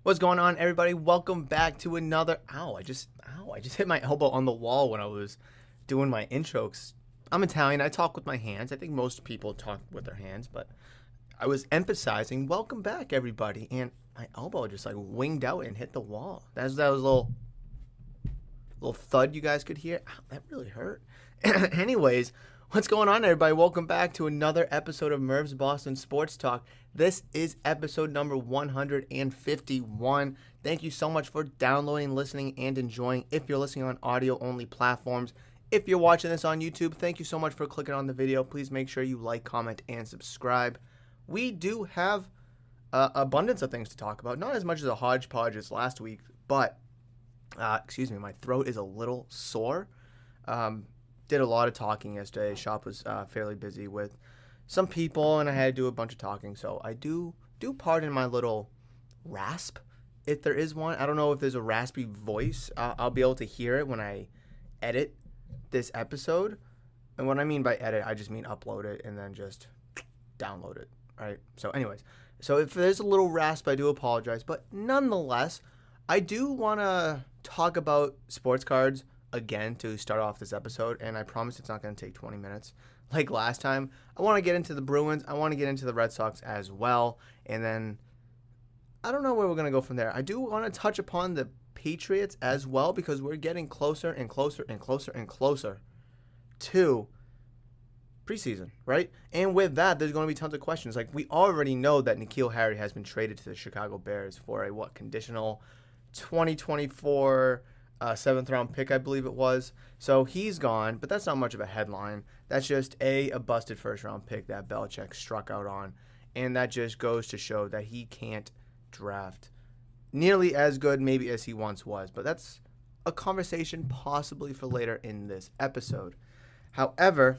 What's going on, everybody? Welcome back to another. I just hit my elbow on the wall when I was doing my intro. I'm Italian. I talk with my hands. I think most people talk with their hands, but I was emphasizing, "Welcome back, everybody," and my elbow just like winged out and hit the wall. That was a little thud you guys could hear. Ow, that really hurt. Anyways, what's going on, everybody? Welcome back to another episode of Murph's Boston Sports Talk. This is episode number 151. Thank you so much for downloading, listening, and enjoying. If you're listening on audio-only platforms, if you're watching this on YouTube, thank you so much for clicking on the video. Please make sure you like, comment, and subscribe. We do have abundance of things to talk about. Not as much as a hodgepodge as last week, but my throat is a little sore. Did a lot of talking yesterday. Shop was fairly busy with some people, and I had to do a bunch of talking. So I do pardon my little rasp, if there is one. I don't know if there's a raspy voice. I'll be able to hear it when I edit this episode. And what I mean by edit, I just mean upload it and then just download it, right? So anyways, so if there's a little rasp, I do apologize. But nonetheless, I do want to talk about sports cards again to start off this episode, and I promise it's not going to take 20 minutes like last time. I want to get into the Bruins. I want to get into the Red Sox as well, and then I don't know where we're going to go from there. I do want to touch upon the Patriots as well, because we're getting closer and closer and closer and closer to preseason, right? And with that, there's going to be tons of questions. Like, we already know that N'Keal Harry has been traded to the Chicago Bears for a conditional 2024 seventh round pick, I believe it was. So he's gone, but that's not much of a headline. That's just a busted first round pick that Belichick struck out on. And that just goes to show that he can't draft nearly as good maybe as he once was. But that's a conversation possibly for later in this episode. However,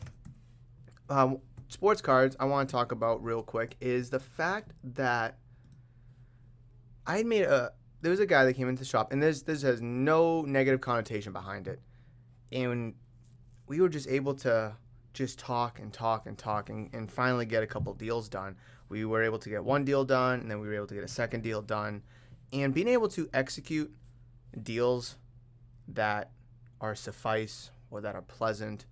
sports cards I want to talk about real quick is the fact that I had made there was a guy that came into the shop, and this has no negative connotation behind it. And we were just able to just talk and finally get a couple deals done. We were able to get one deal done, and then we were able to get a second deal done. And being able to execute deals that are suffice or that are pleasant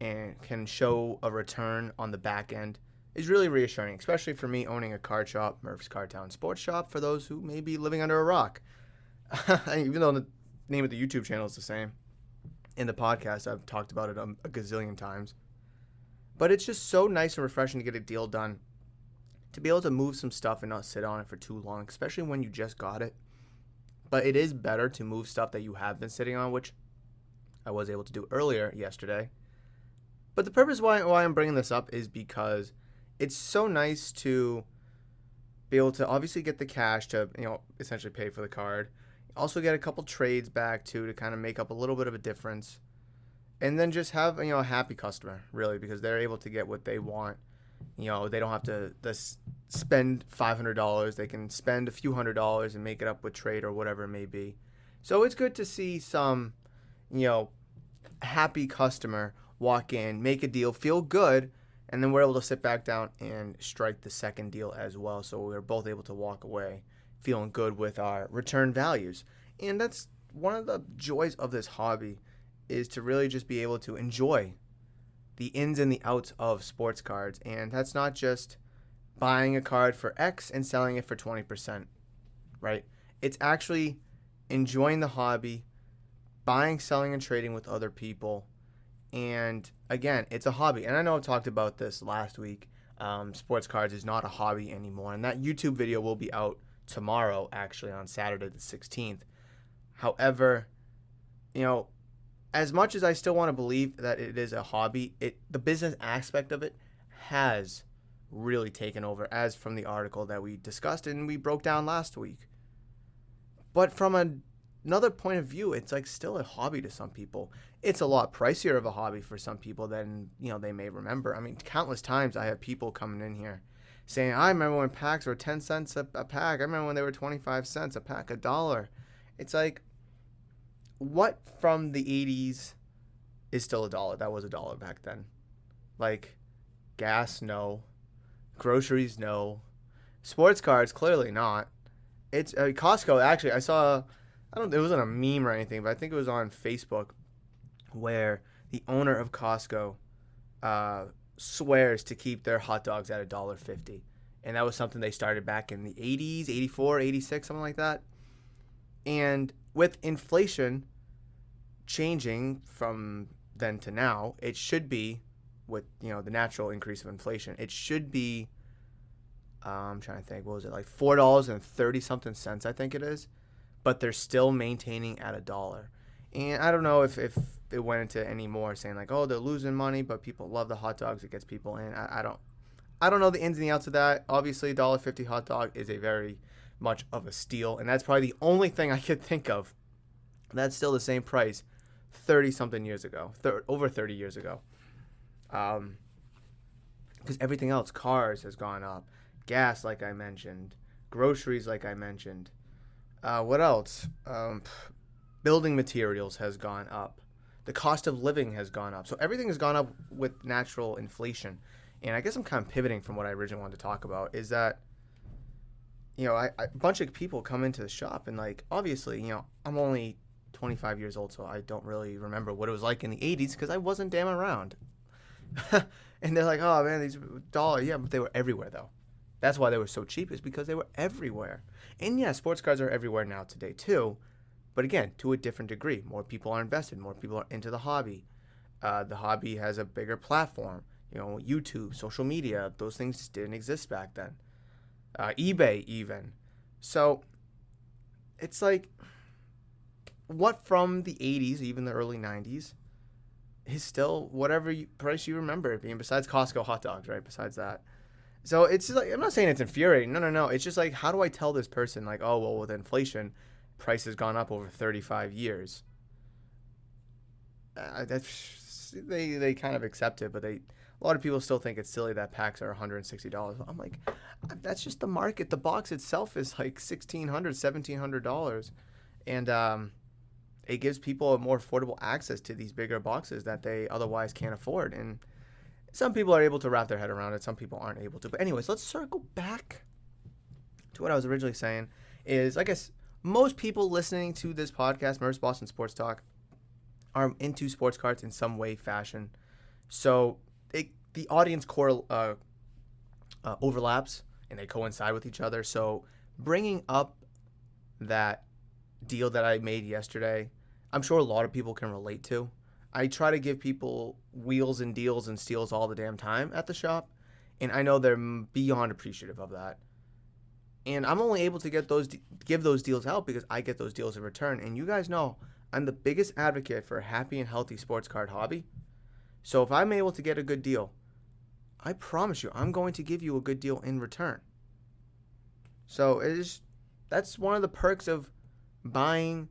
and can show a return on the back end is really reassuring, especially for me owning a card shop, Murph's Card Town Sports Shop, for those who may be living under a rock. Even though the name of the YouTube channel is the same. In the podcast, I've talked about it a gazillion times. But it's just so nice and refreshing to get a deal done, to be able to move some stuff and not sit on it for too long, especially when you just got it. But it is better to move stuff that you have been sitting on, which I was able to do earlier yesterday. But the purpose why I'm bringing this up is because it's so nice to be able to obviously get the cash to, essentially pay for the card. Also get a couple trades back too to kind of make up a little bit of a difference. And then just have, a happy customer, really, because they're able to get what they want. They don't have to spend $500. They can spend a few $100s and make it up with trade or whatever it may be. So it's good to see some, happy customer walk in, make a deal, feel good, and then we're able to sit back down and strike the second deal as well. So we're both able to walk away feeling good with our return values. And that's one of the joys of this hobby, is to really just be able to enjoy the ins and the outs of sports cards. And that's not just buying a card for X and selling it for 20%, right? It's actually enjoying the hobby, buying, selling, and trading with other people. And again, it's a hobby. And I know I've talked about this last week. Sports cards is not a hobby anymore. And that YouTube video will be out tomorrow, actually, on Saturday the 16th. However, as much as I still want to believe that it is a hobby, the business aspect of it has really taken over, as from the article that we discussed and we broke down last week. But from another point of view, it's still a hobby to some people. It's a lot pricier of a hobby for some people than they may remember. I mean, countless times I have people coming in here saying, I remember when packs were 10 cents a pack. I remember when they were 25 cents a pack, $1. It's what from the 80s is still $1? That was $1 back then. Gas, no. Groceries, no. Sports cards, clearly not. It's Costco. Actually, I saw. I don't. It wasn't a meme or anything, but I think it was on Facebook where the owner of Costco uh, swears to keep their hot dogs at $1.50, and that was something they started back in the 80s, 84, 86, something like that. And with inflation changing from then to now, it should be, with the natural increase of inflation, it should be. I'm trying to think. What was it, like $4.30 I think it is, but they're still maintaining at $1. And I don't know if it went into any more saying like, oh, they're losing money, but people love the hot dogs. It gets people in. I don't know the ins and the outs of that. Obviously, $1.50 hot dog is a very much of a steal, and that's probably the only thing I could think of that's still the same price 30-something years ago, over 30 years ago. Because everything else, cars has gone up, gas, like I mentioned, groceries, like I mentioned. What else? Building materials has gone up. The cost of living has gone up. So everything has gone up with natural inflation. And I guess I'm kind of pivoting from what I originally wanted to talk about, is that, a bunch of people come into the shop and, like, obviously, I'm only 25 years old, so I don't really remember what it was like in the 80s because I wasn't damn around. And they're like, oh, man, these dollars. Yeah, but they were everywhere, though. That's why they were so cheap, is because they were everywhere. And, yeah, sports cars are everywhere now today, too. But, again, to a different degree. More people are invested. More people are into the hobby. The hobby has a bigger platform. YouTube, social media, those things didn't exist back then. eBay, even. So, it's like, what from the 80s, even the early 90s, is still whatever price you remember it being, besides Costco hot dogs, right? Besides that. So, it's just like, I'm not saying it's infuriating. No. It's just like, how do I tell this person, like, oh, well, with inflation, price has gone up over 35 years. They kind of accept it, but a lot of people still think it's silly that packs are $160. I'm like, that's just the market. The box itself is like $1,600, $1,700, and it gives people a more affordable access to these bigger boxes that they otherwise can't afford. And some people are able to wrap their head around it. Some people aren't able to. But anyways, let's circle back to what I was originally saying. Is, I guess, most people listening to this podcast, Murph's Boston Sports Talk, are into sports cards in some way, fashion. So the audience overlaps and they coincide with each other. So bringing up that deal that I made yesterday, I'm sure a lot of people can relate to. I try to give people wheels and deals and steals all the damn time at the shop, and I know they're beyond appreciative of that. And I'm only able to give those deals out because I get those deals in return. And you guys know I'm the biggest advocate for a happy and healthy sports card hobby. So if I'm able to get a good deal, I promise you I'm going to give you a good deal in return. So that's one of the perks of buying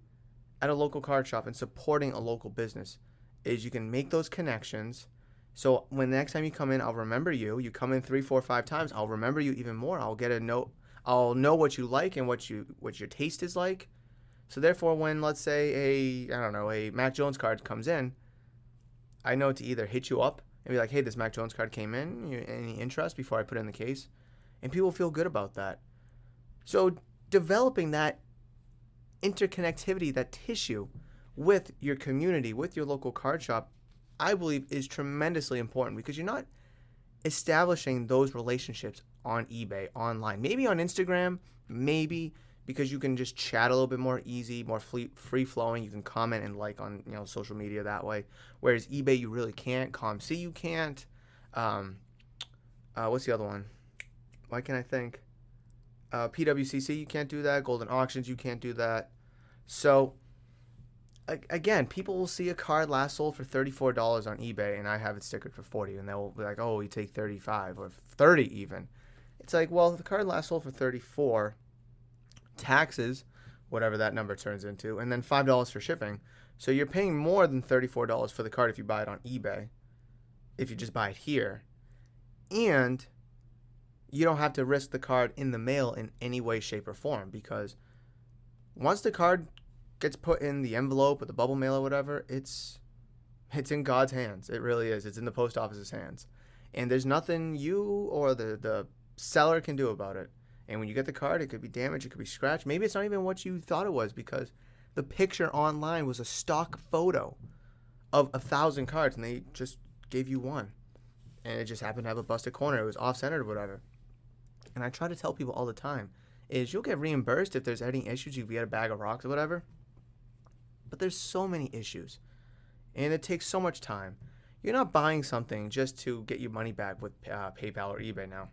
at a local card shop and supporting a local business, is you can make those connections. So when the next time you come in, I'll remember you. You come in 3, 4, 5 times, I'll remember you even more. I'll get a note. I'll know what you like and what your taste is like. So therefore, when, let's say, a Mac Jones card comes in, I know to either hit you up and be like, hey, this Mac Jones card came in. Any interest, before I put it in the case? And people feel good about that. So developing that interconnectivity, that tissue with your community, with your local card shop, I believe is tremendously important, because you're not establishing those relationships on eBay, online, maybe on Instagram, maybe because you can just chat a little bit more easy, more free flowing. You can comment and like on social media that way. Whereas eBay, you really can't. ComC, you can't. What's the other one? Why can't I think? PWCC, you can't do that. Golden Auctions, you can't do that. So again, people will see a card last sold for $34 on eBay, and I have it stickered for $40, and they'll be like, oh, you take $35 or $30 even. It's like, well, if the card last sold for $34, taxes, whatever that number turns into, and then $5 for shipping. So you're paying more than $34 for the card if you buy it on eBay, if you just buy it here. And you don't have to risk the card in the mail in any way, shape, or form, because once the card gets put in the envelope or the bubble mail or whatever, it's in God's hands. It really is. It's in the post office's hands. And there's nothing you or the seller can do about it. And when you get the card, it could be damaged, it could be scratched. Maybe it's not even what you thought it was because the picture online was a stock photo of 1,000 cards, and they just gave you one. And it just happened to have a busted corner. It was off-centered or whatever. And I try to tell people all the time is you'll get reimbursed if there's any issues. You get a bag of rocks or whatever. But there's so many issues. And it takes so much time. You're not buying something just to get your money back with PayPal or eBay now.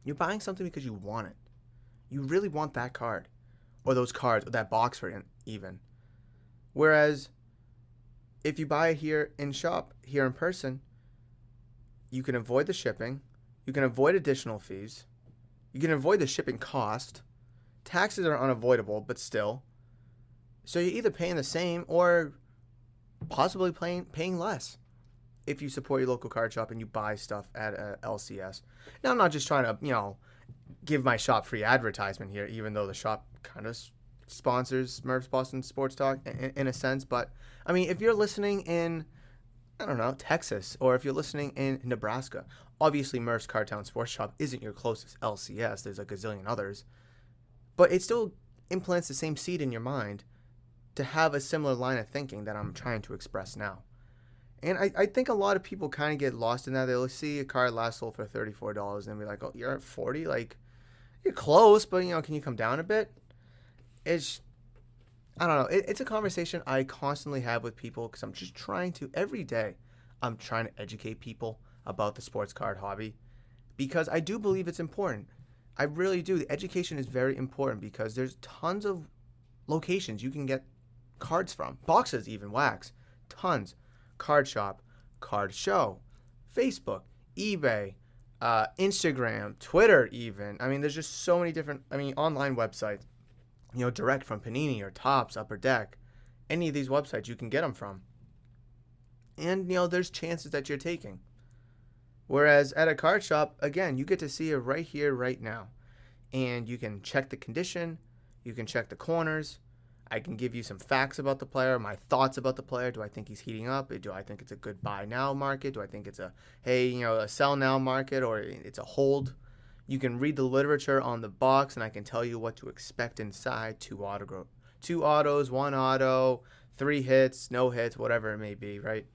You're buying something because you want it. You really want that card. Or those cards, or that box for it even. Whereas, if you buy it here in shop, here in person, you can avoid the shipping. You can avoid additional fees. You can avoid the shipping cost. Taxes are unavoidable, but still. So you're either paying the same or possibly paying less if you support your local card shop and you buy stuff at LCS. Now, I'm not just trying to, give my shop free advertisement here, even though the shop kind of sponsors Murph's Boston Sports Talk in a sense. But, I mean, if you're listening in, I don't know, Texas, or if you're listening in Nebraska, obviously Murph's Cardtown Sports Shop isn't your closest LCS. There's a gazillion others. But it still implants the same seed in your mind to have a similar line of thinking that I'm trying to express now. And I think a lot of people kind of get lost in that. They'll see a card last sold for $34 and be like, oh, you're at 40? Like, you're close, but, can you come down a bit? I don't know. It's a conversation I constantly have with people because I'm just trying to, every day, I'm trying to educate people about the sports card hobby because I do believe it's important. I really do. The education is very important because there's tons of locations you can get cards from. Boxes even, wax. Tons. Card shop, card show, Facebook, eBay, Instagram, Twitter even. I mean, there's just so many different, online websites. Direct from Panini or Topps, Upper Deck. Any of these websites you can get them from. And, there's chances that you're taking. Whereas at a card shop, again, you get to see it right here, right now. And you can check the condition. You can check the corners. I can give you some facts about the player, my thoughts about the player. Do I think he's heating up? Do I think it's a good buy now market? Do I think it's a sell now market, or it's a hold? You can read the literature on the box, and I can tell you what to expect inside. 2 autos, 1 auto, 3 hits, no hits, whatever it may be, right?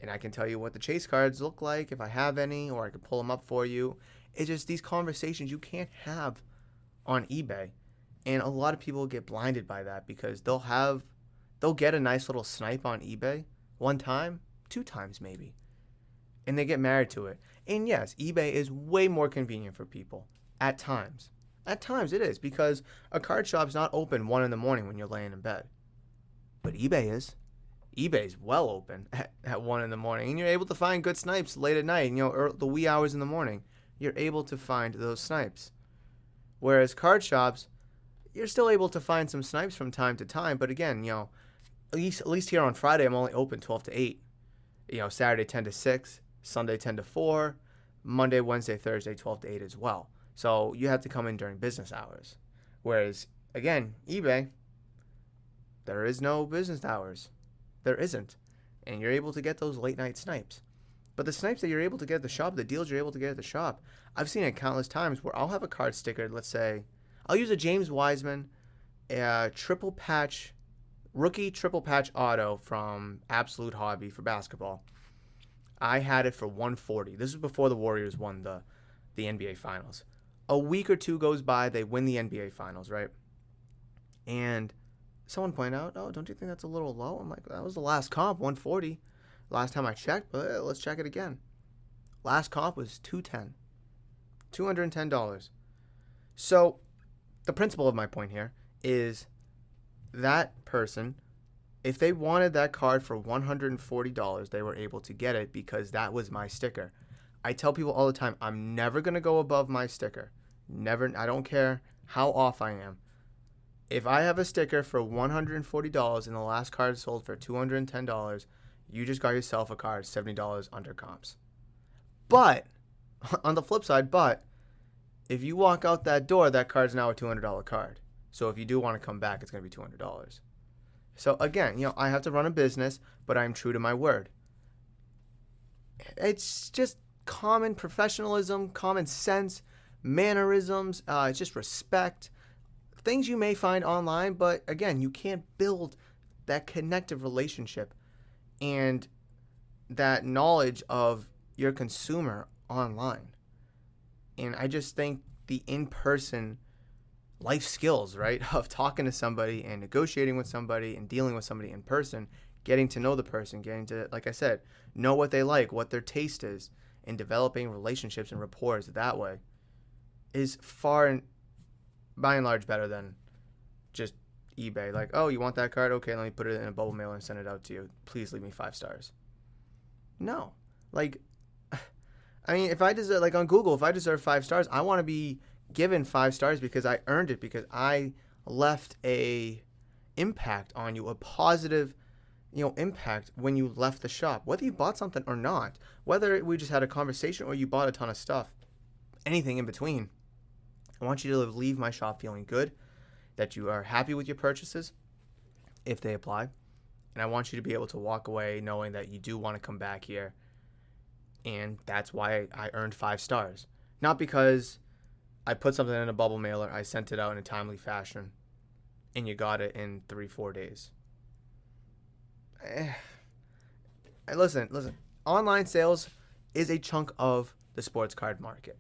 And I can tell you what the chase cards look like if I have any, or I can pull them up for you. It's just these conversations you can't have on eBay. And a lot of people get blinded by that because they'll get a nice little snipe on eBay 1 time, 2 times maybe. And they get married to it. And yes, eBay is way more convenient for people at times. At times it is because a card shop's not open 1 a.m. when you're laying in bed. But eBay is. eBay's well open at 1 a.m. and you're able to find good snipes late at night, or the wee hours in the morning. You're able to find those snipes. Whereas card shops, you're still able to find some snipes from time to time, but again, at least here on Friday, I'm only open 12 to 8. Saturday 10 to 6, Sunday 10 to 4, Monday, Wednesday, Thursday 12 to 8 as well. So you have to come in during business hours. Whereas, again, eBay, there is no business hours. There isn't. And you're able to get those late night snipes. But the snipes that you're able to get at the shop, the deals you're able to get at the shop, I've seen it countless times where I'll have a card sticker, let's say, I'll use a James Wiseman rookie triple patch auto from Absolute Hobby for basketball. I had it for $140. This was before the Warriors won the NBA Finals. A week or 2 goes by, they win the NBA Finals, right? And someone pointed out, oh, don't you think that's a little low? I'm like, that was the last comp, $140. Last time I checked, but let's check it again. Last comp was $210. $210. So the principle of my point here is that person, if they wanted that card for $140, they were able to get it because that was my sticker. I tell people all the time, I'm never going to go above my sticker. Never. I don't care how off I am. If I have a sticker for $140 and the last card sold for $210, you just got yourself a card $70 under comps. But, on the flip side, if you walk out that door, that card's now a $200 card. So if you do want to come back, it's going to be $200. So again, I have to run a business, but I'm true to my word. It's just common professionalism, common sense, mannerisms, it's just respect, things you may find online, but again, you can't build that connective relationship and that knowledge of your consumer online. And I just think the in-person life skills, right, of talking to somebody and negotiating with somebody and dealing with somebody in person, getting to know the person, getting to, like I said, know what they like, what their taste is, and developing relationships and rapport that way is far and by and large better than just eBay. Like, oh, you want that card? Okay, let me put it in a bubble mailer and send it out to you. Please leave me 5 stars. No. Like, I mean, if I deserve, like on Google, if I deserve 5 stars, I want to be given 5 stars because I earned it, because I left a impact on you, a positive, impact when you left the shop, whether you bought something or not, whether we just had a conversation or you bought a ton of stuff, anything in between. I want you to leave my shop feeling good, that you are happy with your purchases, if they apply, and I want you to be able to walk away knowing that you do want to come back here, and that's why I earned 5 stars. Not because I put something in a bubble mailer, I sent it out in a timely fashion, and you got it in 3-4 days. Listen. Online sales is a chunk of the sports card market.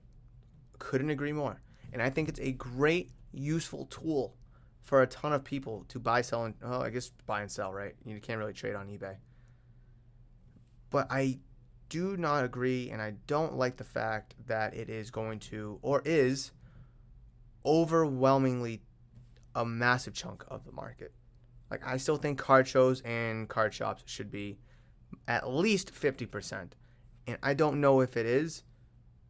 Couldn't agree more. And I think it's a great, useful tool for a ton of people to buy, sell, and buy and sell, right? You can't really trade on eBay. But I do not agree, and I don't like the fact that it is going to, or is, overwhelmingly a massive chunk of the market. Like, I still think card shows and card shops should be at least 50%. And I don't know if it is,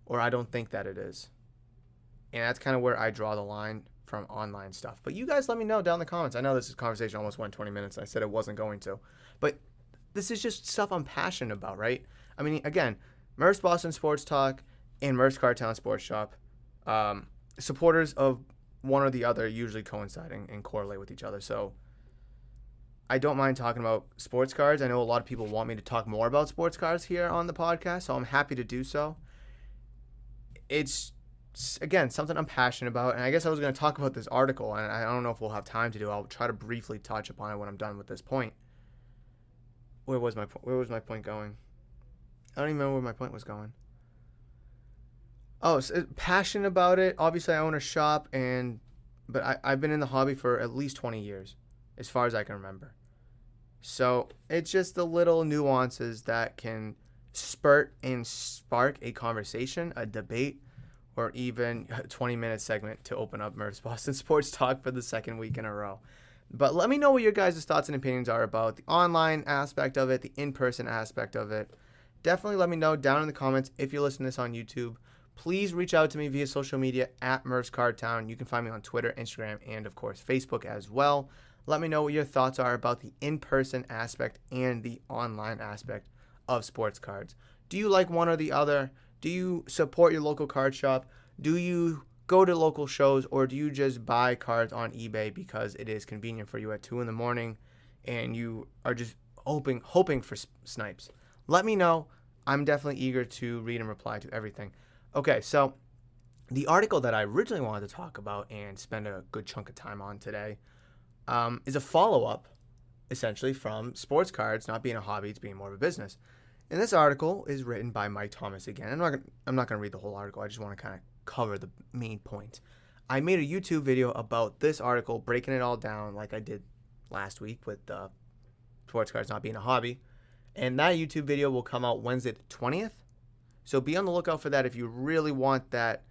or I don't think that it is. And that's kind of where I draw the line from online stuff. But you guys let me know down in the comments. I know this conversation almost went 20 minutes. I said it wasn't going to. But this is just stuff I'm passionate about, right? I mean, again, Murph's Boston Sports Talk and Murph's Cardtown Sports Shop, supporters of one or the other usually coinciding and correlate with each other. So I don't mind talking about sports cards. I know a lot of people want me to talk more about sports cards here on the podcast, so I'm happy to do so. It's, again, something I'm passionate about, and I guess I was going to talk about this article, and I don't know if we'll have time to do. I'll try to briefly touch upon it when I'm done with this point. Where was my point going? I don't even remember where my point was going. Oh, so passionate about it. Obviously, I own a shop, but I've been in the hobby for at least 20 years, as far as I can remember. So it's just the little nuances that can spurt and spark a conversation, a debate, or even a 20-minute segment to open up Murph's Boston Sports Talk for the second week in a row. But let me know what your guys' thoughts and opinions are about the online aspect of it, the in-person aspect of it. Definitely let me know down in the comments if you're listening to this on YouTube. Please reach out to me via social media at Murph's Cardtown. You can find me on Twitter, Instagram, and, of course, Facebook as well. Let me know what your thoughts are about the in-person aspect and the online aspect of sports cards. Do you like one or the other? Do you support your local card shop? Do you go to local shows, or do you just buy cards on eBay because it is convenient for you at 2 in the morning and you are just hoping for snipes? Let me know. I'm definitely eager to read and reply to everything. Okay, so the article that I originally wanted to talk about and spend a good chunk of time on today is a follow-up, essentially, from sports cards not being a hobby, it's being more of a business. And this article is written by Mike Thomas again. I'm not going to read the whole article. I just want to kind of cover the main points. I made a YouTube video about this article, breaking it all down like I did last week with sports cards not being a hobby. And that YouTube video will come out Wednesday the 20th. So be on the lookout for that if you really want that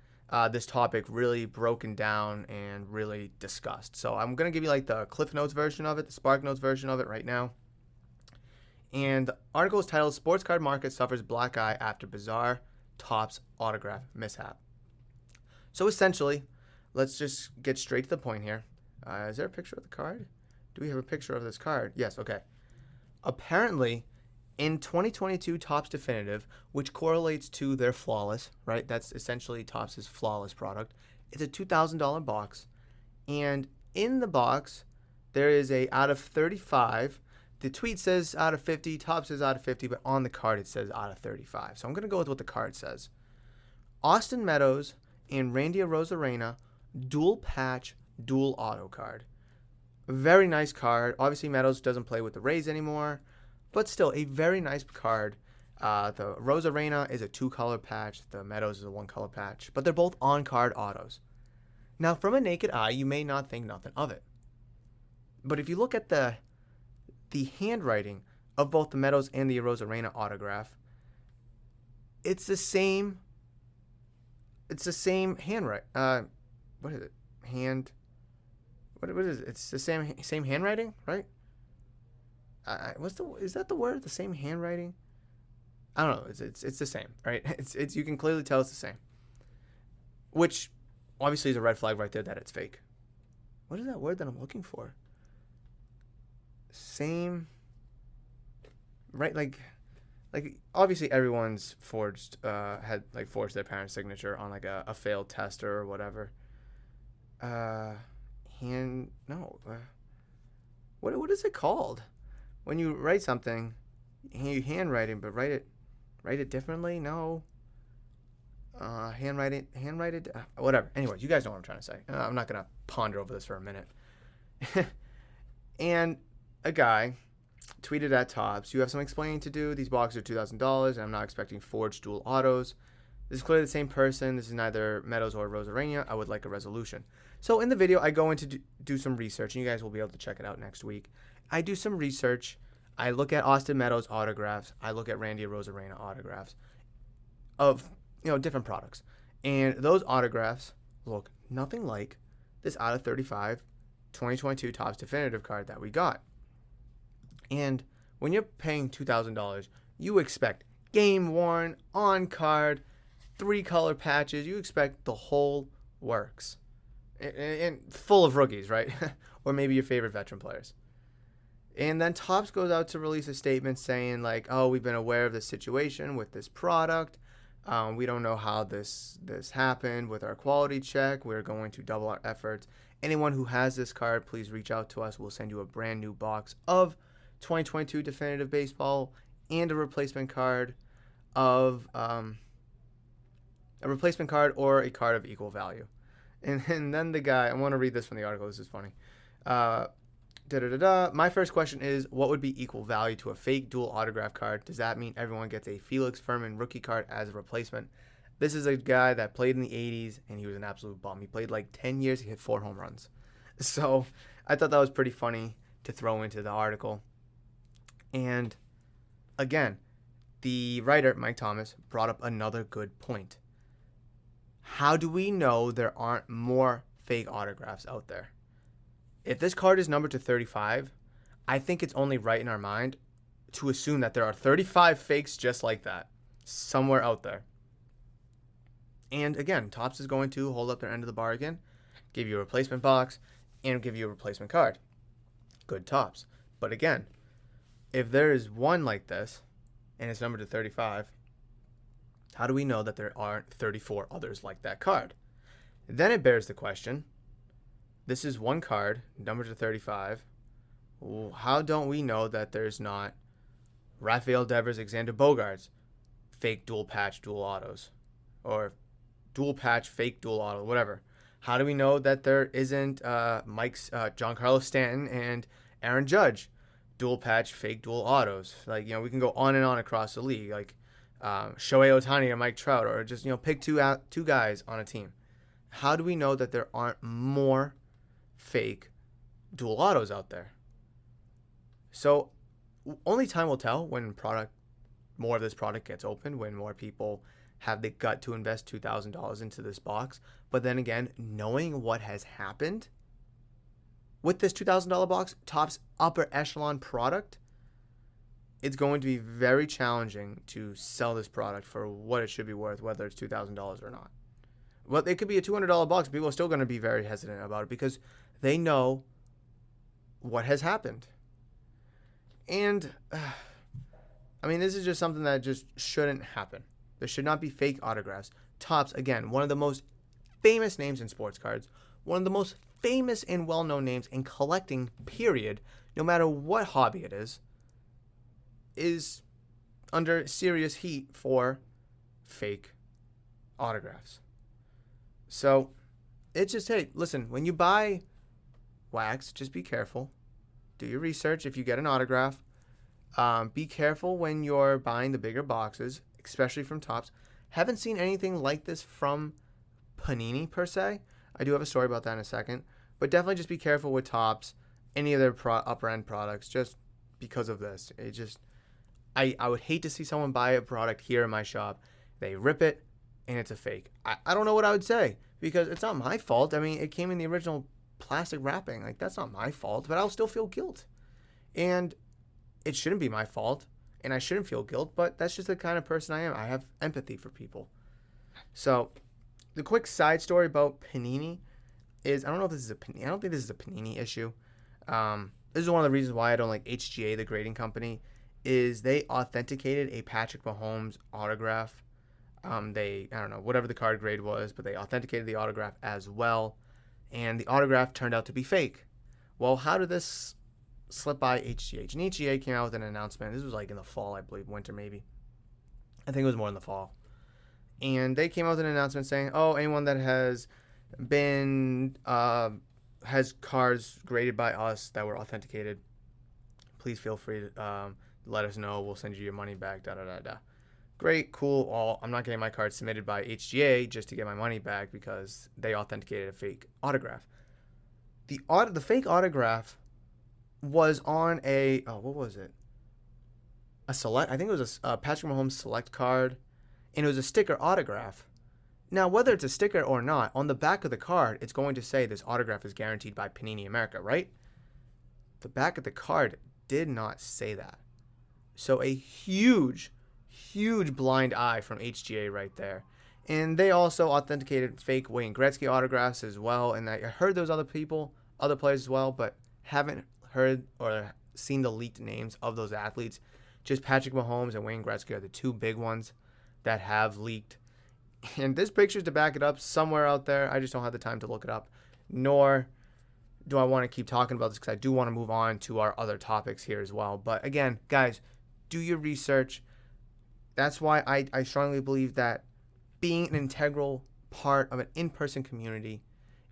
this topic really broken down and really discussed. So I'm going to give you like the Cliff Notes version of it, the Spark Notes version of it right now. And the article is titled, Sports Card Market Suffers Black Eye After Bizarre Topps Autograph Mishap. So essentially, let's just get straight to the point here. Is there a picture of the card? Do we have a picture of this card? Yes, okay. Apparently, in 2022 Topps Definitive, which correlates to their Flawless, right? That's essentially Topps' Flawless product. It's a $2,000 box. And in the box, there is a out of 35. The tweet says out of 50. Topps says out of 50. But on the card, it says out of 35. So I'm going to go with what the card says. Austin Meadows and Randy Arozarena dual patch, dual auto card. Very nice card. Obviously, Meadows doesn't play with the Rays anymore, but still a very nice card. The Arozarena is a 2-color patch. The Meadows is a 1-color patch, but they're both on-card autos. Now, from a naked eye, you may not think nothing of it, but if you look at the handwriting of both the Meadows and the Arozarena autograph, it's the same. It's the same handwriting. What is it? What is it? It's the same handwriting, right? Is that the word? The same handwriting? I don't know. It's the same, right? It's you can clearly tell it's the same. Which obviously is a red flag right there that it's fake. What is that word that I'm looking for? Same, right? Like obviously everyone's forged forged their parents' signature on like a failed test or whatever. What is it called when you write something, you handwriting, but write it differently? No. Handwrite it, whatever. Anyways, you guys know what I'm trying to say. I'm not gonna ponder over this for a minute. And a guy tweeted at Topps, "You have some explaining to do. These boxes are $2,000, and I'm not expecting forged dual autos. This is clearly the same person. This is neither Meadows or Arozarena. I would like a resolution." So in the video, I go into do some research, and you guys will be able to check it out next week. I do some research. I look at Austin Meadows autographs. I look at Randy Arozarena autographs of different products, and those autographs look nothing like this out of 35 2022 Topps definitive card that we got. And when you're paying $2,000, you expect game worn, on card, 3-color patches. You expect the whole works, and full of rookies, right? Or maybe your favorite veteran players. And then Topps goes out to release a statement saying like, "Oh, we've been aware of the situation with this product. We don't know how this happened with our quality check. We're going to double our efforts. Anyone who has this card, please reach out to us. We'll send you a brand new box of 2022 definitive baseball and a replacement card of or a card of equal value." And then the guy, I want to read this from the article. This is funny. "My first question is, what would be equal value to a fake dual autograph card? Does that mean everyone gets a Felix Furman rookie card as a replacement?" This is a guy that played in the 80s, and he was an absolute bum. He played like 10 years. He hit 4 home runs. So I thought that was pretty funny to throw into the article. And again, the writer, Mike Thomas, brought up another good point. How do we know there aren't more fake autographs out there? If this card is numbered to 35, I think it's only right in our mind to assume that there are 35 fakes just like that somewhere out there. And again, Topps is going to hold up their end of the bargain, give you a replacement box, and give you a replacement card. Good Topps. But again, if there is one like this, and it's numbered to 35, how do we know that there aren't 34 others like that card? Then it bears the question, this is one card, numbered to 35. How don't we know that there's not Rafael Devers, Xander Bogaerts, fake dual patch, dual autos, or dual patch, fake dual auto, whatever? How do we know that there isn't Giancarlo Stanton and Aaron Judge, dual patch, fake dual autos? Like, we can go on and on across the league, like Shohei Ohtani or Mike Trout, or just, pick two guys on a team. How do we know that there aren't more fake dual autos out there? So only time will tell when more of this product gets opened, when more people have the gut to invest $2,000 into this box. But then again, knowing what has happened with this $2,000 box, Topps upper echelon product, it's going to be very challenging to sell this product for what it should be worth, whether it's $2,000 or not. Well, it could be a $200 box. People are still going to be very hesitant about it because they know what has happened. And, this is just something that just shouldn't happen. There should not be fake autographs. Topps, again, one of the most famous names in sports cards, one of the most famous and well-known names in collecting, period, no matter what hobby it is under serious heat for fake autographs. So it's just, hey, listen, when you buy wax, just be careful. Do your research if you get an autograph. Be careful when you're buying the bigger boxes, especially from Topps. Haven't seen anything like this from Panini per se. I do have a story about that in a second. But definitely just be careful with Topps, any of their upper end products, just because of this. I would hate to see someone buy a product here in my shop. They rip it, and it's a fake. I don't know what I would say because it's not my fault. I mean, it came in the original plastic wrapping. Like, that's not my fault, but I'll still feel guilt. And it shouldn't be my fault, and I shouldn't feel guilt, but that's just the kind of person I am. I have empathy for people. So, the quick side story about Panini is, I don't think this is a Panini issue. This is one of the reasons why I don't like HGA, the grading company, is they authenticated a Patrick Mahomes autograph. I don't know, whatever the card grade was, but they authenticated the autograph as well, and the autograph turned out to be fake. Well, how did this slip by HGH? And HGA came out with an announcement. This was like in the fall, I believe, winter maybe. I think it was more in the fall. And they came out with an announcement saying, oh, anyone that has been, has cards graded by us that were authenticated, please feel free to let us know. We'll send you your money back, da-da-da-da. Great, cool. Well, I'm not getting my card submitted by HGA just to get my money back because they authenticated a fake autograph. The fake autograph was on what was it? I think it was a Patrick Mahomes select card, and it was a sticker autograph. Now, whether it's a sticker or not, on the back of the card, it's going to say this autograph is guaranteed by Panini America, right? The back of the card did not say that. So a huge blind eye from HGA right there. And they also authenticated fake Wayne Gretzky autographs as well. And I heard those other players as well, but haven't heard or seen the leaked names of those athletes. Just Patrick Mahomes and Wayne Gretzky are the two big ones that have leaked. And there's pictures to back it up somewhere out there. I just don't have the time to look it up. Nor do I want to keep talking about this because I do want to move on to our other topics here as well. But again, guys, do your research. That's why I strongly believe that being an integral part of an in-person community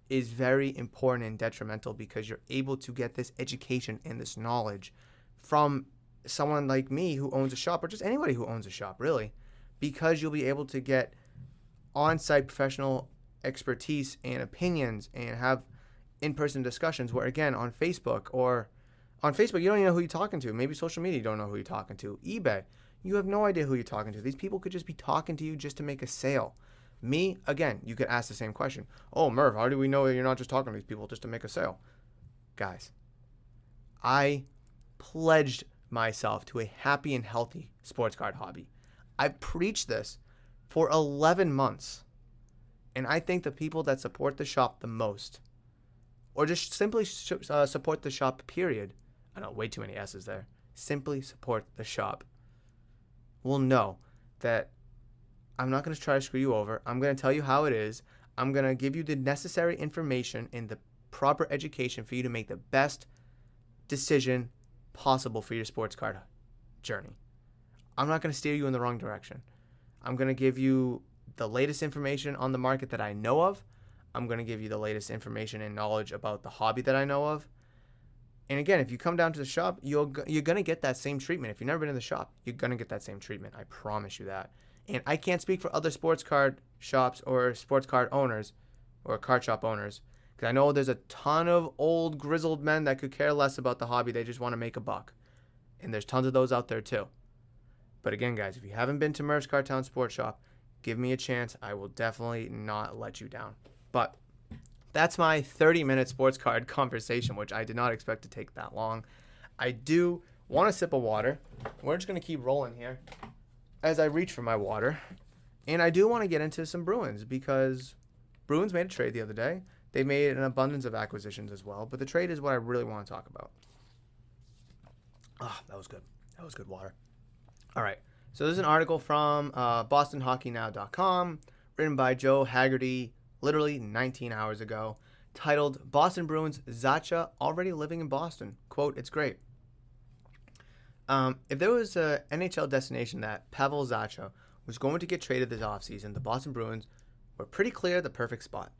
is very important and detrimental because you're able to get this education and this knowledge from someone like me who owns a shop, or just anybody who owns a shop, really, because you'll be able to get on-site professional expertise and opinions and have in-person discussions where, again, on Facebook, you don't even know who you're talking to. Maybe social media, you don't know who you're talking to. eBay, you have no idea who you're talking to. These people could just be talking to you just to make a sale. Me, again, you could ask the same question. Oh, Murph, how do we know you're not just talking to these people just to make a sale? Guys, I pledged myself to a happy and healthy sports card hobby. I preached this for 11 months. And I think the people that support the shop the most, or just simply support the shop, period. I know, way too many S's there. Simply support the shop. Will know that I'm not going to try to screw you over. I'm going to tell you how it is. I'm going to give you the necessary information and the proper education for you to make the best decision possible for your sports card journey. I'm not going to steer you in the wrong direction. I'm going to give you the latest information on the market that I know of. I'm going to give you the latest information and knowledge about the hobby that I know of. And again, if you come down to the shop, you're going to get that same treatment. If you've never been in the shop, you're going to get that same treatment. I promise you that. And I can't speak for other sports card shops or sports card owners or card shop owners, because I know there's a ton of old grizzled men that could care less about the hobby. They just want to make a buck. And there's tons of those out there too. But again, guys, if you haven't been to Murph's Cardtown Sports Shop, give me a chance. I will definitely not let you down. But that's my 30-minute sports card conversation, which I did not expect to take that long. I do want a sip of water. We're just going to keep rolling here as I reach for my water. And I do want to get into some Bruins because Bruins made a trade the other day. They made an abundance of acquisitions as well, but the trade is what I really want to talk about. That was good. That was good water. All right. So there's an article from BostonHockeyNow.com written by Joe Haggerty literally 19 hours ago, titled Boston Bruins Zacha already living in Boston. Quote, it's great. If there was an NHL destination that Pavel Zacha was going to get traded this offseason, the Boston Bruins were pretty clear the perfect spot.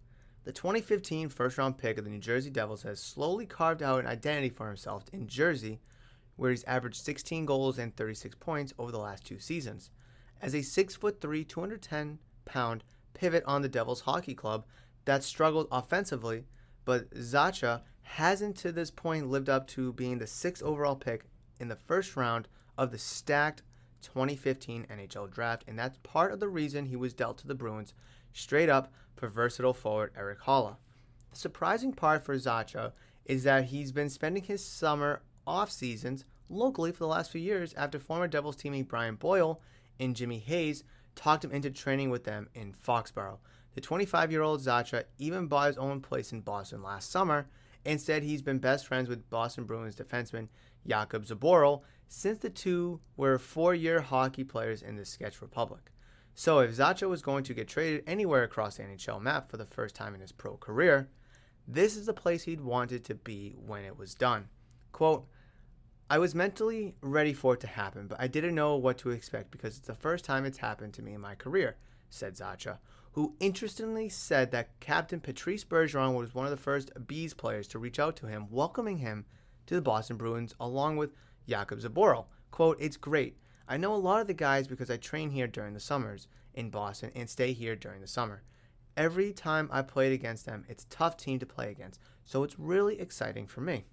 The 2015 first-round pick of the New Jersey Devils has slowly carved out an identity for himself in Jersey, where he's averaged 16 goals and 36 points over the last 2 seasons. As a 6'3", 210-pound pivot on the Devils hockey club that struggled offensively, but Zacha hasn't to this point lived up to being the 6th overall pick in the first round of the stacked 2015 NHL draft, and that's part of the reason he was dealt to the Bruins straight up for versatile forward Erik Haula. The surprising part for Zacha is that he's been spending his summer off seasons locally for the last few years after former Devils teammate Brian Boyle and Jimmy Hayes talked him into training with them in Foxborough. The 25-year-old Zacha even bought his own place in Boston last summer and said he's been best friends with Boston Bruins defenseman Jakub Zboril since the two were 4-year hockey players in the Czech Republic. So if Zacha was going to get traded anywhere across the NHL map for the first time in his pro career, this is the place he'd wanted to be when it was done. Quote, "I was mentally ready for it to happen, but I didn't know what to expect because it's the first time it's happened to me in my career," said Zacha, who interestingly said that Captain Patrice Bergeron was one of the first Bees players to reach out to him, welcoming him to the Boston Bruins along with Jakub Zboril. Quote, "It's great. I know a lot of the guys because I train here during the summers in Boston and stay here during the summer. Every time I played against them, it's a tough team to play against, so it's really exciting for me.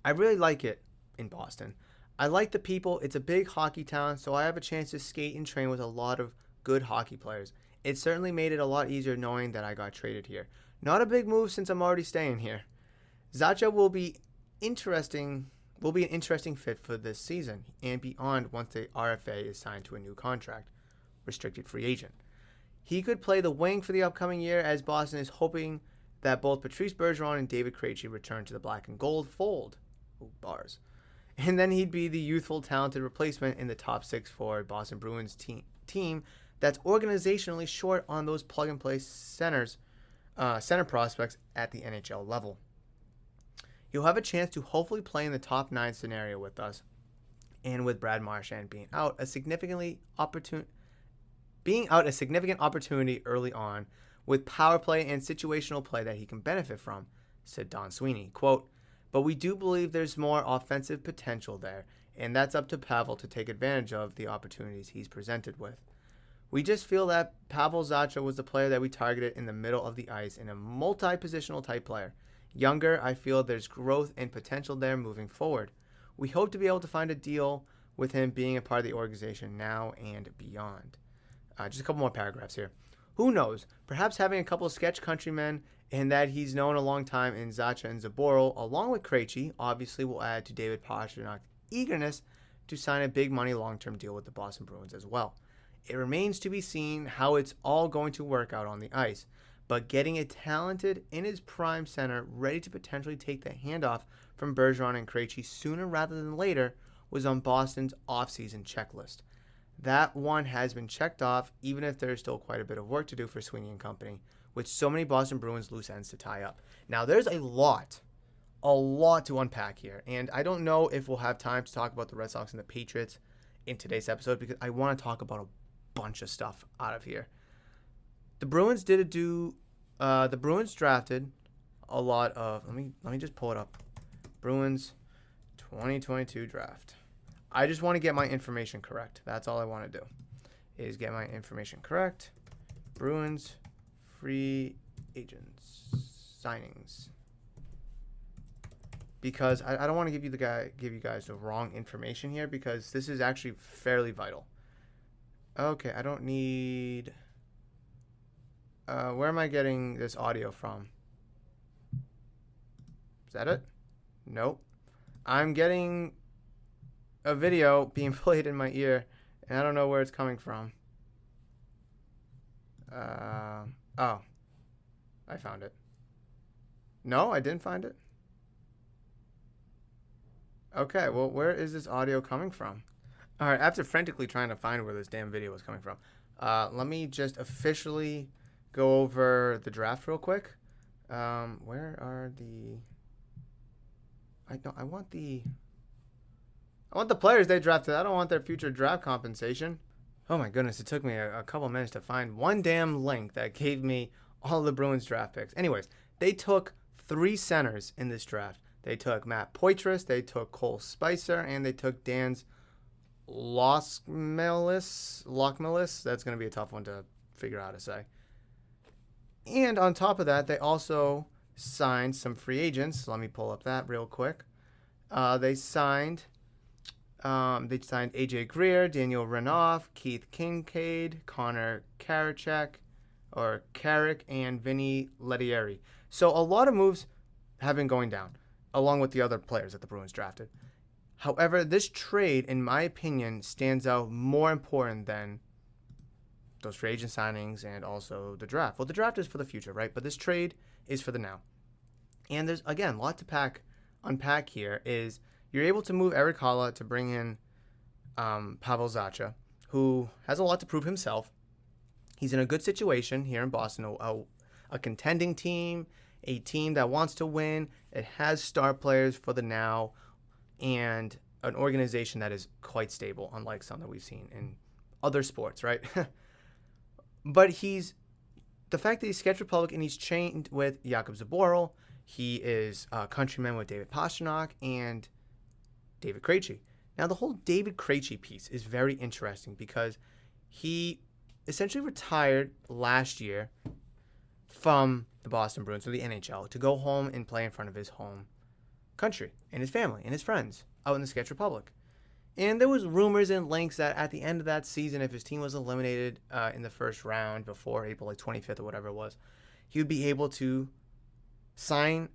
I really like it in Boston. I like the people. It's a big hockey town, so I have a chance to skate and train with a lot of good hockey players. It certainly made it a lot easier knowing that I got traded here. Not a big move since I'm already staying here. Zacha will be an interesting fit for this season and beyond once the RFA is signed to a new contract, restricted free agent. He could play the wing for the upcoming year as Boston is hoping that both Patrice Bergeron and David Krejci return to the black and gold fold. Ooh, bars. And then he'd be the youthful, talented replacement in the top 6 for Boston Bruins team that's organizationally short on those plug-and-play center prospects at the NHL level. He'll have a chance to hopefully play in the top 9 scenario with us, and with Brad Marchand being out a significant opportunity early on with power play and situational play that he can benefit from, said Don Sweeney. Quote, "But we do believe there's more offensive potential there, and that's up to Pavel to take advantage of the opportunities he's presented with. We just feel that Pavel Zacha was the player that we targeted in the middle of the ice and a multi-positional type player. Younger, I feel there's growth and potential there moving forward. We hope to be able to find a deal with him being a part of the organization now and beyond." Just a couple more paragraphs here. Who knows? Perhaps having a couple of sketch countrymen and that he's known a long time in Zacha and Zboril, along with Krejci, obviously will add to David Pastrnak's eagerness to sign a big money long-term deal with the Boston Bruins as well. It remains to be seen how it's all going to work out on the ice, but getting a talented, in his prime center ready to potentially take the handoff from Bergeron and Krejci sooner rather than later was on Boston's offseason checklist. That one has been checked off, even if there's still quite a bit of work to do for Sweeney and company, with so many Boston Bruins loose ends to tie up. Now, there's a lot to unpack here, and I don't know if we'll have time to talk about the Red Sox and the Patriots in today's episode because I want to talk about a bunch of stuff out of here. The Bruins the Bruins drafted a lot of, let me just pull it up. Bruins 2022 draft. I just want to get my information correct. That's all I want to do, is get my information correct. Bruins free agents signings, because I don't want to give you guys the wrong information here, because this is actually fairly vital. Okay, I don't need. Where am I getting this audio from? Is that it? Nope. I'm getting a video being played in my ear, and I don't know where it's coming from. Oh. I found it. No, I didn't find it. Okay, well, where is this audio coming from? All right, after frantically trying to find where this damn video was coming from, let me just officially go over the draft real quick. Where are the... I want the players they drafted. I don't want their future draft compensation. Oh my goodness, it took me a couple minutes to find one damn link that gave me all the Bruins draft picks. Anyways, they took 3 centers in this draft. They took Matt Poitras, they took Cole Spicer, and they took Dan's Lockmelis. That's going to be a tough one to figure out how to say. And on top of that, they also signed some free agents. Let me pull up that real quick. They signed AJ Greer, Daniel Renoff, Keith Kincaid, Connor Carrick, and Vinny Lettieri. So a lot of moves have been going down, along with the other players that the Bruins drafted. However, this trade, in my opinion, stands out more important than those free agent signings and also the draft. Well, the draft is for the future, right? But this trade is for the now. And there's, again, a lot to unpack here. Is you're able to move Erik Haula to bring in Pavel Zacha, who has a lot to prove himself. He's in a good situation here in Boston, a contending team, a team that wants to win. It has star players for the now, and an organization that is quite stable, unlike some that we've seen in other sports, right? But the fact that he's Czech Republic and he's trained with Jakub Zaboral, he is a countryman with David Pastrnak and David Krejci. Now, the whole David Krejci piece is very interesting because he essentially retired last year from the Boston Bruins or the NHL to go home and play in front of his home country and his family and his friends out in the Czech Republic. And there was rumors and links that at the end of that season, if his team was eliminated in the first round before April 25th or whatever it was, he would be able to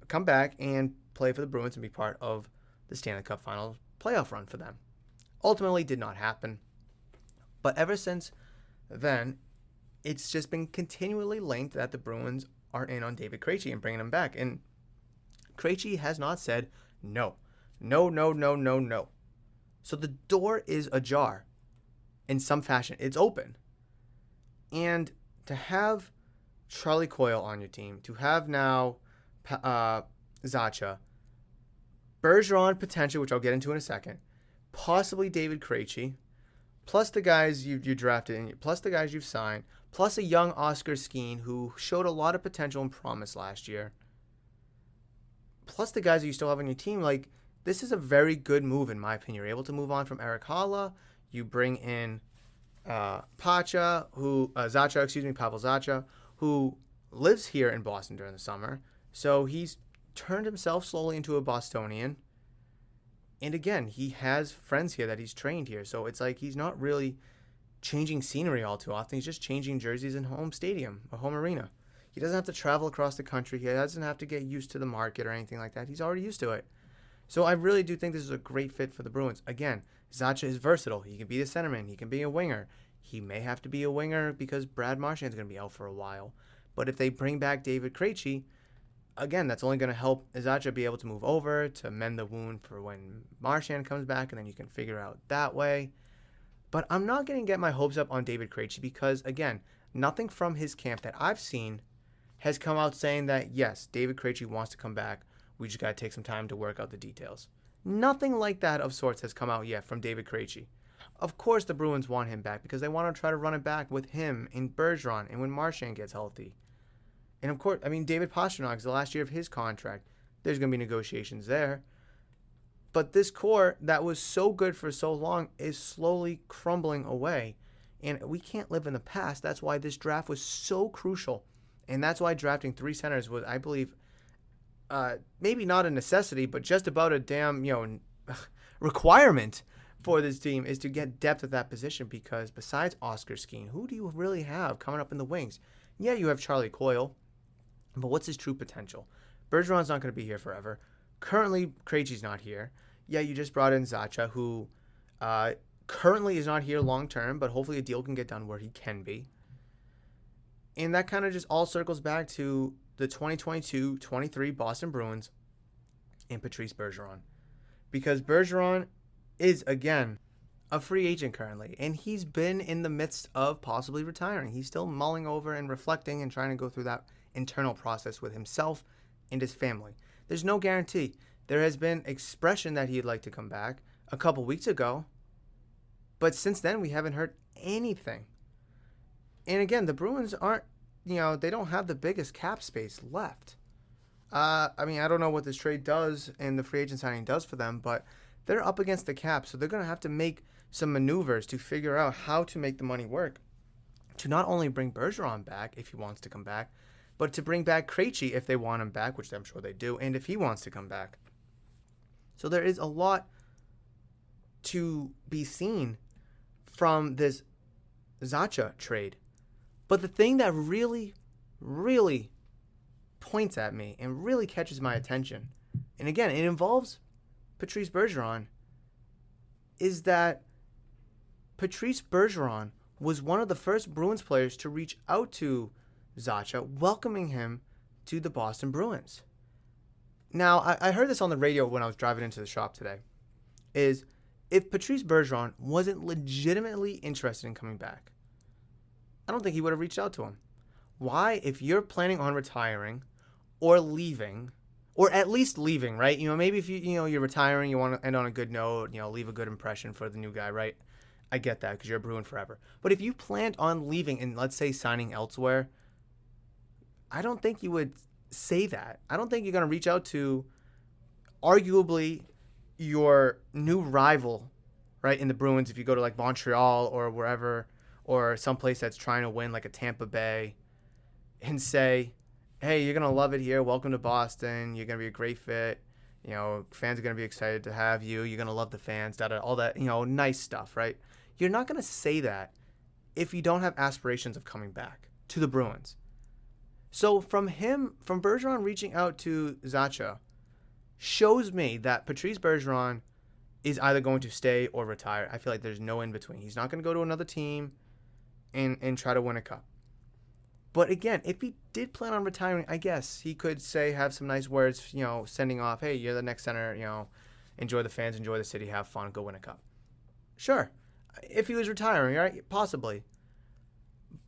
come back and play for the Bruins and be part of the Stanley Cup Finals playoff run for them. Ultimately did not happen. But ever since then, it's just been continually linked that the Bruins are in on David Krejci and bringing him back. And Krejci has not said no. No, no, no, no, no. So the door is ajar in some fashion. It's open. And to have Charlie Coyle on your team, to have now Zacha, Bergeron potential, which I'll get into in a second, possibly David Krejci, plus the guys you drafted, plus the guys you've signed, plus a young Oscar Skeen who showed a lot of potential and promise last year, plus the guys that you still have on your team, like, this is a very good move, in my opinion. You're able to move on from Erik Haula. You bring in Pavel Zacha, who lives here in Boston during the summer. So he's turned himself slowly into a Bostonian. And again, he has friends here that he's trained here. So it's like he's not really changing scenery all too often. He's just changing jerseys in home stadium, a home arena. He doesn't have to travel across the country. He doesn't have to get used to the market or anything like that. He's already used to it. So I really do think this is a great fit for the Bruins. Again, Zacha is versatile. He can be the centerman. He can be a winger. He may have to be a winger because Brad Marchand's going to be out for a while. But if they bring back David Krejci, again, that's only going to help Zacha be able to move over to mend the wound for when Marchand comes back, and then you can figure out that way. But I'm not going to get my hopes up on David Krejci because, again, nothing from his camp that I've seen has come out saying that, yes, David Krejci wants to come back. We just got to take some time to work out the details. Nothing like that of sorts has come out yet from David Krejci. Of course the Bruins want him back because they want to try to run it back with him and Bergeron and when Marchand gets healthy. And of course, David Pastrnak is the last year of his contract. There's going to be negotiations there. But this core that was so good for so long is slowly crumbling away. And we can't live in the past. That's why this draft was so crucial. And that's why drafting 3 centers was, I believe, maybe not a necessity, but just about a damn, requirement for this team is to get depth at that position because besides Oscar Skeen, who do you really have coming up in the wings? Yeah, you have Charlie Coyle, but what's his true potential? Bergeron's not going to be here forever. Currently, Krejci's not here. Yeah, you just brought in Zacha, who currently is not here long term, but hopefully a deal can get done where he can be. And that kind of just all circles back to the 2022-23 Boston Bruins and Patrice Bergeron. Because Bergeron is, again, a free agent currently. And he's been in the midst of possibly retiring. He's still mulling over and reflecting and trying to go through that internal process with himself and his family. There's no guarantee. There has been expression that he'd like to come back a couple weeks ago. But since then, we haven't heard anything. And again, the Bruins aren't, they don't have the biggest cap space left. I don't know what this trade does and the free agent signing does for them, but they're up against the cap, so they're going to have to make some maneuvers to figure out how to make the money work. To not only bring Bergeron back if he wants to come back, but to bring back Krejci if they want him back, which I'm sure they do, and if he wants to come back. So there is a lot to be seen from this Zacha trade. But the thing that really, really points at me and really catches my attention, and again, it involves Patrice Bergeron, is that Patrice Bergeron was one of the first Bruins players to reach out to Zacha, welcoming him to the Boston Bruins. Now, I heard this on the radio when I was driving into the shop today, is if Patrice Bergeron wasn't legitimately interested in coming back, I don't think he would have reached out to him. Why? If you're planning on retiring or leaving, or at least leaving, right? Maybe if you're retiring, you want to end on a good note, leave a good impression for the new guy, right? I get that because you're a Bruin forever. But if you planned on leaving and let's say signing elsewhere, I don't think you would say that. I don't think you're going to reach out to arguably your new rival, right, in the Bruins if you go to like Montreal or wherever, or someplace that's trying to win like a Tampa Bay, and say, hey, you're going to love it here. Welcome to Boston. You're going to be a great fit. Fans are going to be excited to have you. You're going to love the fans, all that, nice stuff, right? You're not going to say that if you don't have aspirations of coming back to the Bruins. So from Bergeron reaching out to Zacha shows me that Patrice Bergeron is either going to stay or retire. I feel like there's no in between. He's not going to go to another team and try to win a cup. But again, if he did plan on retiring, I guess he could have some nice words, sending off, hey, you're the next center, enjoy the fans, enjoy the city, have fun, go win a cup. Sure. If he was retiring, right? Possibly.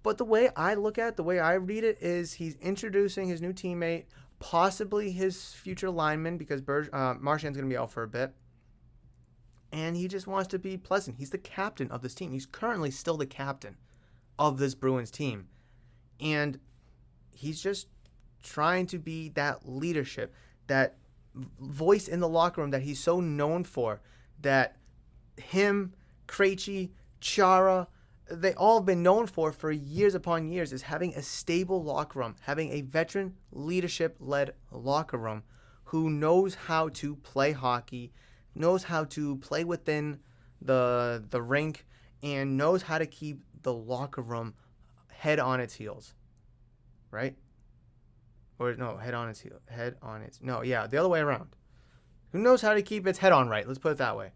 But the way I look at it, the way I read it, is he's introducing his new teammate, possibly his future lineman, because Marchand's going to be out for a bit. And he just wants to be pleasant. He's the captain of this team. He's currently still the captain of this Bruins team. And he's just trying to be that leadership, that voice in the locker room that he's so known for, that him, Krejci, Chara, they all have been known for years upon years, is having a stable locker room, having a veteran leadership-led locker room who knows how to play hockey, knows how to play within the rink, and knows how to keep the locker room head on its heels, right? Or no, head on its heel. The other way around. Who knows how to keep its head on right? Let's put it that way.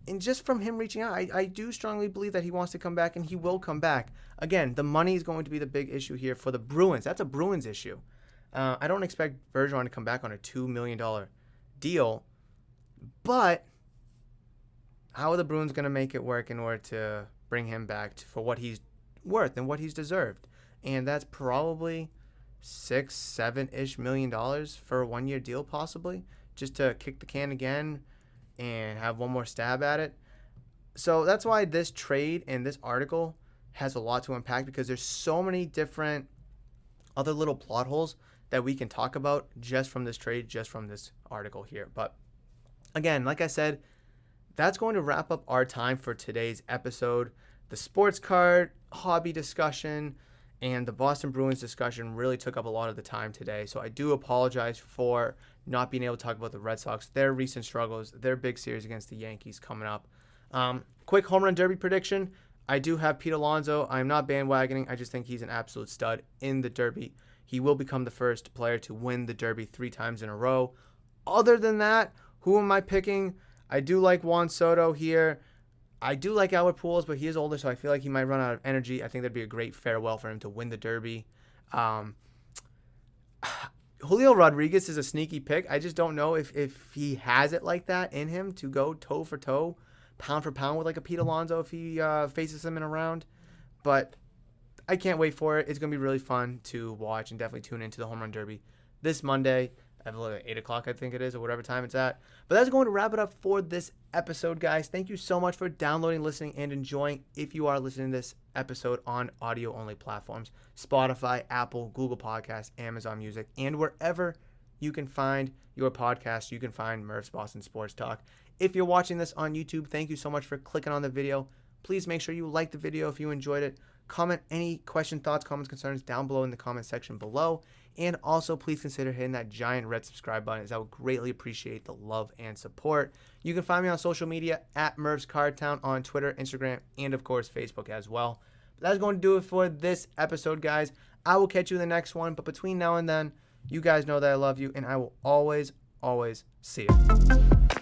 And just from him reaching out, I do strongly believe that he wants to come back, and he will come back. Again, the money is going to be the big issue here for the Bruins. That's a Bruins issue. I don't expect Bergeron to come back on a $2 million deal, but how are the Bruins going to make it work in order to bring him back for what he's worth and what he's deserved? And that's probably $6-7-ish million for a 1-year deal, possibly, just to kick the can again and have one more stab at it. So that's why this trade and this article has a lot to unpack, because there's so many different other little plot holes that we can talk about just from this trade, just from this article here. But again, like I said, that's going to wrap up our time for today's episode. The sports card, hobby discussion, and the Boston Bruins discussion really took up a lot of the time today. So I do apologize for not being able to talk about the Red Sox, their recent struggles, their big series against the Yankees coming up. Quick home run derby prediction. I do have Pete Alonso. I'm not bandwagoning. I just think he's an absolute stud in the derby. He will become the first player to win the derby 3 times in a row. Other than that, who am I picking? I do like Juan Soto here. I do like Albert Pujols, but he is older, so I feel like he might run out of energy. I think that'd be a great farewell for him to win the derby. Julio Rodriguez is a sneaky pick. I just don't know if he has it like that in him to go toe for toe, pound for pound with like a Pete Alonso if he faces him in a round. But I can't wait for it. It's going to be really fun to watch, and definitely tune into the Home Run Derby this Monday. at like 8 o'clock, I think it is, or whatever time it's at. But that's going to wrap it up for this episode, guys. Thank you so much for downloading, listening, and enjoying. If you are listening to this episode on audio-only platforms, Spotify, Apple, Google Podcasts, Amazon Music, and wherever you can find your podcast, you can find Murph's Boston Sports Talk. If you're watching this on YouTube, thank you so much for clicking on the video. Please make sure you like the video if you enjoyed it. Comment any question, thoughts, comments, concerns down below in the comment section below. And also, please consider hitting that giant red subscribe button, as I would greatly appreciate the love and support. You can find me on social media at Murph's Cardtown on Twitter, Instagram, and of course, Facebook as well. But that's going to do it for this episode, guys. I will catch you in the next one. But between now and then, you guys know that I love you, and I will always, always see you.